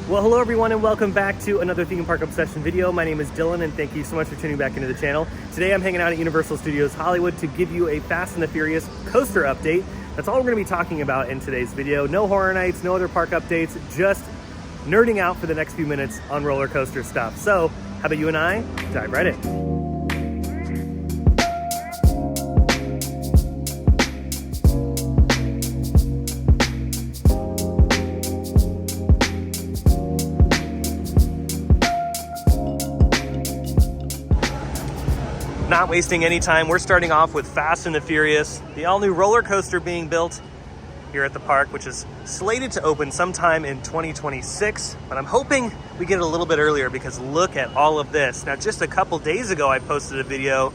Well, hello everyone and welcome back to another Theme Park Obsession video. My name is Dylan and thank you so much for tuning back into the channel. Today I'm hanging out at Universal Studios Hollywood to give you a Fast and the Furious coaster update. That's all we're going to be talking about in today's video. No Horror Nights, no other park updates, just nerding out for the next few minutes on roller coaster stuff. So how about you and I dive right in. Not wasting any time, we're starting off with Fast and the Furious, the all-new roller coaster being built here at the park, which is slated to open sometime in 2026, but I'm hoping we get it a little bit earlier because look at all of this. Now, just a couple days ago, I posted a video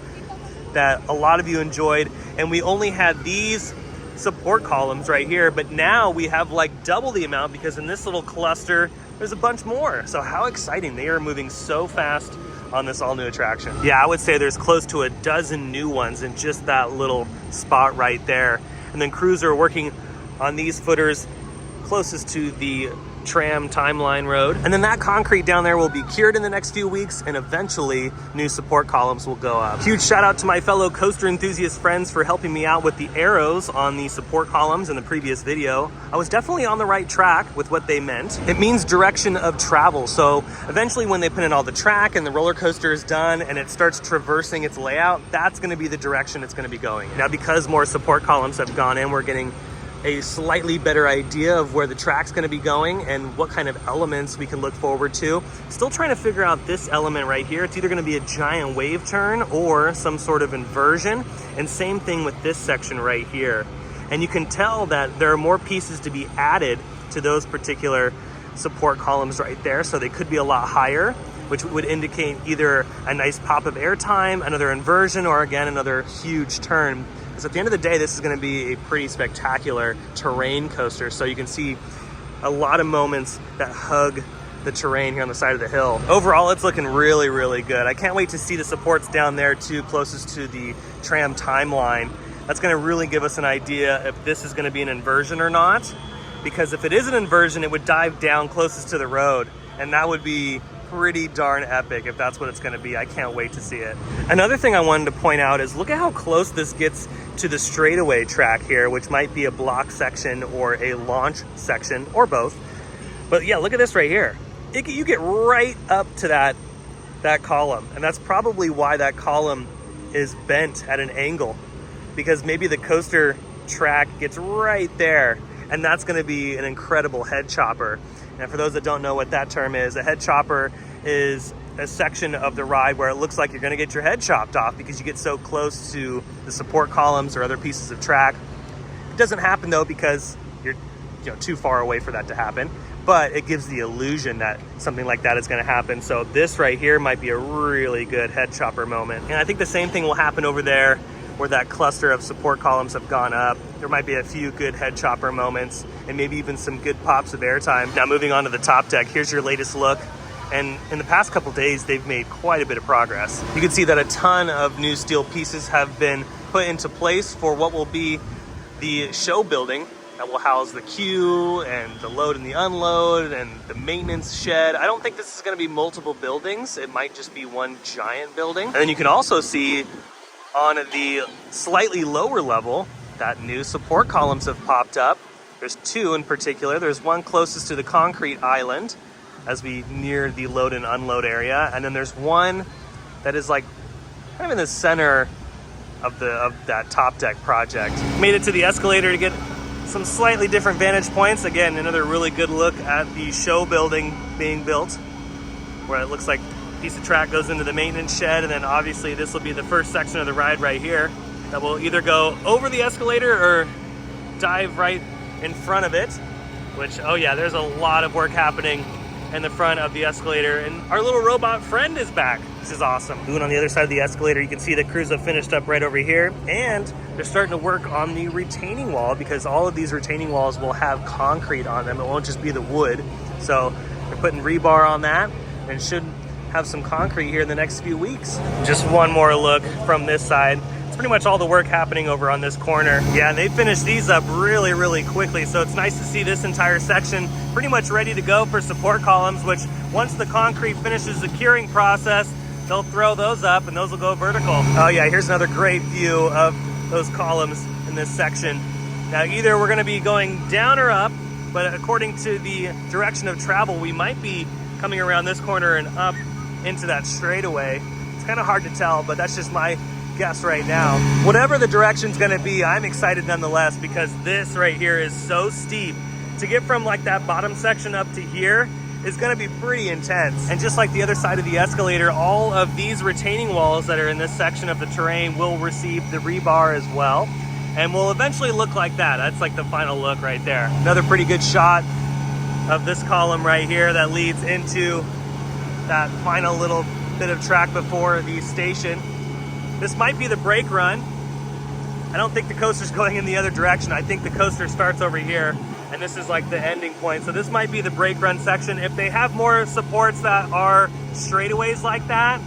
that a lot of you enjoyed, and we only had these support columns right here, but now we have like double the amount because in this little cluster, there's a bunch more. So how exciting. They are moving so fast on this all new attraction. Yeah, I would say there's close to a dozen new ones in just that little spot right there. And then crews are working on these footers closest to the tram timeline road. And then that concrete down there will be cured in the next few weeks and eventually new support columns will go up. Huge shout out to my fellow coaster enthusiast friends for helping me out with the arrows on the support columns in the previous video. I was definitely on the right track with what they meant. It means direction of travel. So eventually when they put in all the track and the roller coaster is done and it starts traversing its layout, that's gonna be the direction it's gonna be going. Now, because more support columns have gone in, we're getting a slightly better idea of where the track's going to be going and what kind of elements we can look forward to. Still trying to figure out this element right here. It's either going to be a giant wave turn or some sort of inversion, and same thing with this section right here. And you can tell that there are more pieces to be added to those particular support columns right there, so they could be a lot higher, which would indicate either a nice pop of airtime, another inversion, or again another huge turn. So at the end of the day, this is going to be a pretty spectacular terrain coaster. So you can see a lot of moments that hug the terrain here on the side of the hill. Overall, it's looking really, really good. I can't wait to see the supports down there too, closest to the tram timeline. That's going to really give us an idea if this is going to be an inversion or not. Because if it is an inversion, it would dive down closest to the road. And that would be pretty darn epic if that's what it's going to be. I can't wait to see it. Another thing I wanted to point out is look at how close this gets to the straightaway track here, which might be a block section or a launch section or both. But yeah, look at this right here. You get right up to that column, and that's probably why that column is bent at an angle, because maybe the coaster track gets right there, and that's going to be an incredible head chopper. And for those that don't know what that term is, a head chopper is a section of the ride where it looks like you're going to get your head chopped off because you get so close to the support columns or other pieces of track. It doesn't happen though because you're too far away for that to happen, but it gives the illusion that something like that is going to happen. So this right here might be a really good head chopper moment. And I think the same thing will happen over there where that cluster of support columns have gone up. There might be a few good head chopper moments and maybe even some good pops of airtime. Now moving on to the top deck, here's your latest look. And in the past couple days, they've made quite a bit of progress. You can see that a ton of new steel pieces have been put into place for what will be the show building that will house the queue and the load and the unload and the maintenance shed. I don't think this is gonna be multiple buildings. It might just be one giant building. And then you can also see on the slightly lower level that new support columns have popped up. There's two in particular. There's one closest to the concrete island as we near the load and unload area, and then there's one that is like kind of in the center of that top deck project. Made it to the escalator to get some slightly different vantage points. Again, another really good look at the show building being built, where it looks like a piece of track goes into the maintenance shed, and then obviously this will be the first section of the ride right here that will either go over the escalator or dive right in front of it, which, oh yeah, there's a lot of work happening in the front of the escalator, and our little robot friend is back. This is awesome. Moving on the other side of the escalator, you can see the crews have finished up right over here, and they're starting to work on the retaining wall because all of these retaining walls will have concrete on them. It won't just be the wood. So they're putting rebar on that and should have some concrete here in the next few weeks. Just one more look from this side. It's pretty much all the work happening over on this corner. Yeah, and they finished these up really, really quickly. So it's nice to see this entire section pretty much ready to go for support columns, which once the concrete finishes the curing process, they'll throw those up and those will go vertical. Oh yeah, here's another great view of those columns in this section. Now either we're gonna be going down or up, but according to the direction of travel, we might be coming around this corner and up into that straightaway. It's kind of hard to tell, but that's just my guess right now. Whatever the direction's gonna be, I'm excited nonetheless, because this right here is so steep. To get from like that bottom section up to here is gonna be pretty intense. And just like the other side of the escalator, all of these retaining walls that are in this section of the terrain will receive the rebar as well, and will eventually look like that. That's like the final look right there. Another pretty good shot of this column right here that leads into that final little bit of track before the station. This might be the brake run. I don't think the coaster's going in the other direction. I think the coaster starts over here, and this is like the ending point. So this might be the brake run section. If they have more supports that are straightaways like that,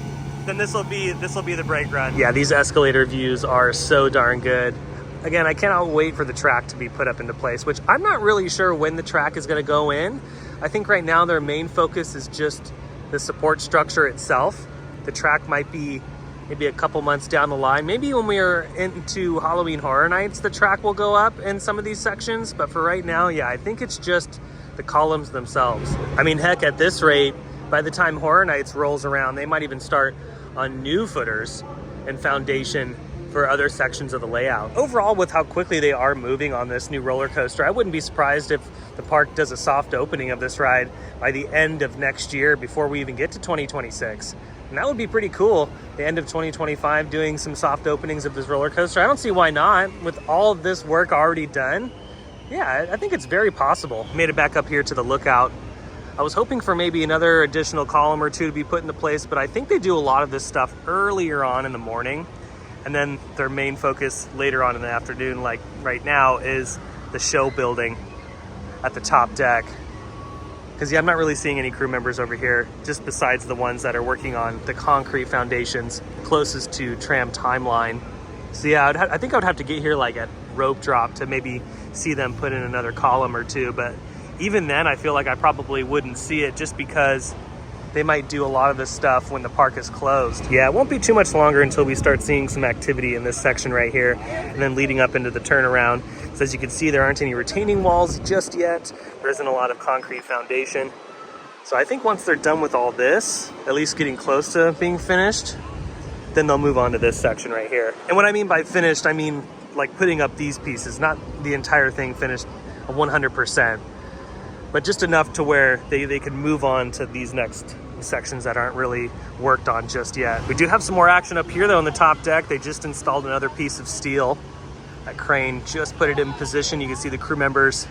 then this will be the brake run. Yeah, these escalator views are so darn good. Again, I cannot wait for the track to be put up into place, which I'm not really sure when the track is gonna go in. I think right now their main focus is just the support structure itself. The track might be maybe a couple months down the line. Maybe when we are into Halloween Horror Nights, the track will go up in some of these sections. But for right now, yeah, I think it's just the columns themselves. I mean, heck, at this rate, by the time Horror Nights rolls around, they might even start on new footers and foundation for other sections of the layout. Overall, with how quickly they are moving on this new roller coaster, I wouldn't be surprised if the park does a soft opening of this ride by the end of next year, before we even get to 2026. And that would be pretty cool. The end of 2025 doing some soft openings of this roller coaster. I don't see why not. With all of this work already done, yeah, I think it's very possible. Made it back up here to the lookout. I was hoping for maybe another additional column or two to be put into place, but I think they do a lot of this stuff earlier on in the morning, and then their main focus later on in the afternoon, like right now, is the show building at the top deck. Because yeah, I'm not really seeing any crew members over here, just besides the ones that are working on the concrete foundations closest to tram timeline. So yeah, I think I would have to get here like at rope drop to maybe see them put in another column or two. But even then, I feel like I probably wouldn't see it, just because they might do a lot of this stuff when the park is closed. Yeah, it won't be too much longer until we start seeing some activity in this section right here, and then leading up into the turnaround. So as you can see, there aren't any retaining walls just yet. There isn't a lot of concrete foundation. So I think once they're done with all this, at least getting close to being finished, then they'll move on to this section right here. And what I mean by finished, I mean like putting up these pieces, not the entire thing finished 100%, but just enough to where they can move on to these next sections that aren't really worked on just yet. We do have some more action up here though on the top deck. They just installed another piece of steel. That crane just put it in position. You can see the crew members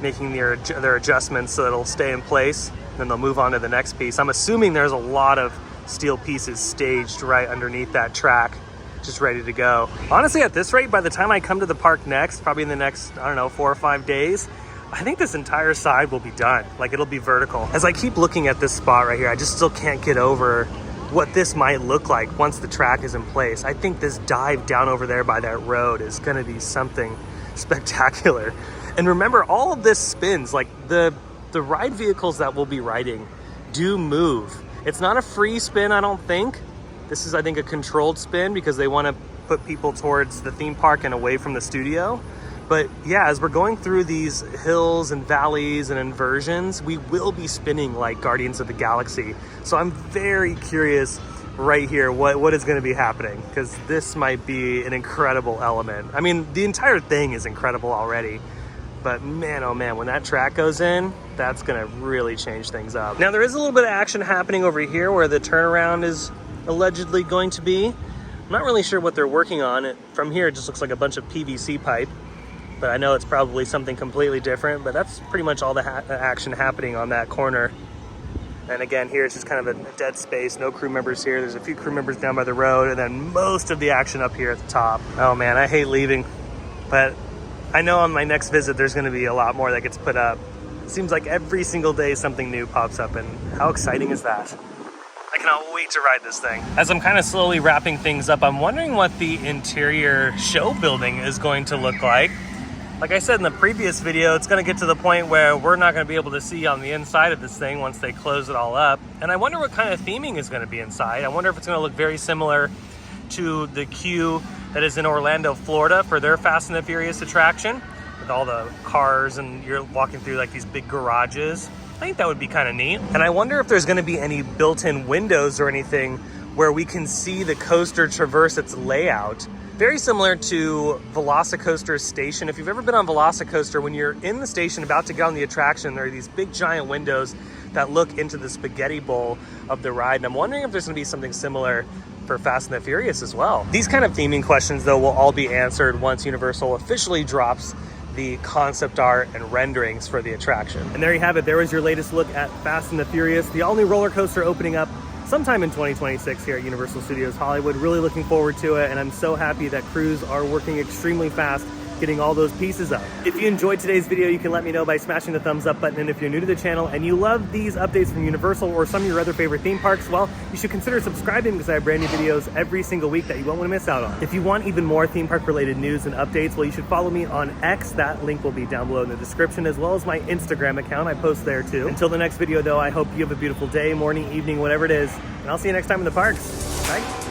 making their adjustments so it'll stay in place. Then they'll move on to the next piece. I'm assuming there's a lot of steel pieces staged right underneath that track, just ready to go. Honestly, at this rate, by the time I come to the park next, probably in the next, I don't know, 4 or 5 days, I think this entire side will be done. Like, it'll be vertical. As I keep looking at this spot right here, I just still can't get over what this might look like once the track is in place. I think this dive down over there by that road is gonna be something spectacular. And remember, all of this spins. Like the ride vehicles that we'll be riding do move. It's not a free spin, I don't think. This is, I think, a controlled spin because they wanna put people towards the theme park and away from the studio. But yeah, as we're going through these hills and valleys and inversions, we will be spinning like Guardians of the Galaxy. So I'm very curious right here what is going to be happening, because this might be an incredible element. I mean, the entire thing is incredible already, but man, oh man, when that track goes in, that's going to really change things up. Now, there is a little bit of action happening over here where the turnaround is allegedly going to be. I'm not really sure what they're working on. From here, it just looks like a bunch of PVC pipe. But I know it's probably something completely different, but that's pretty much all the action happening on that corner. And again, here it's just kind of a dead space, no crew members here. There's a few crew members down by the road, and then most of the action up here at the top. Oh man, I hate leaving, but I know on my next visit there's gonna be a lot more that gets put up. It seems like every single day something new pops up, and how exciting is that? Like, cannot wait to ride this thing. As I'm kind of slowly wrapping things up, I'm wondering what the interior show building is going to look like. Like I said in the previous video, it's going to get to the point where we're not going to be able to see on the inside of this thing once they close it all up. And I wonder what kind of theming is going to be inside. I wonder if it's going to look very similar to the queue that is in Orlando, Florida for their Fast and the Furious attraction, with all the cars and you're walking through like these big garages. I think that would be kind of neat. And I wonder if there's going to be any built-in windows or anything where we can see the coaster traverse its layout. Very similar to Velocicoaster Station. If you've ever been on Velocicoaster, when you're in the station about to get on the attraction, there are these big giant windows that look into the spaghetti bowl of the ride. And I'm wondering if there's going to be something similar for Fast and the Furious as well. These kind of theming questions, though, will all be answered once Universal officially drops the concept art and renderings for the attraction. And there you have it. There was your latest look at Fast and the Furious, the all-new roller coaster opening up sometime in 2026 here at Universal Studios Hollywood. Really looking forward to it, and I'm so happy that crews are working extremely fast getting all those pieces up. If you enjoyed today's video, you can let me know by smashing the thumbs up button. And if you're new to the channel and you love these updates from Universal or some of your other favorite theme parks, well, you should consider subscribing because I have brand new videos every single week that you won't want to miss out on. If you want even more theme park related news and updates, well, you should follow me on X. That link will be down below in the description, as well as my Instagram account. I post there too. Until the next video though, I hope you have a beautiful day, morning, evening, whatever it is, and I'll see you next time in the parks. Bye.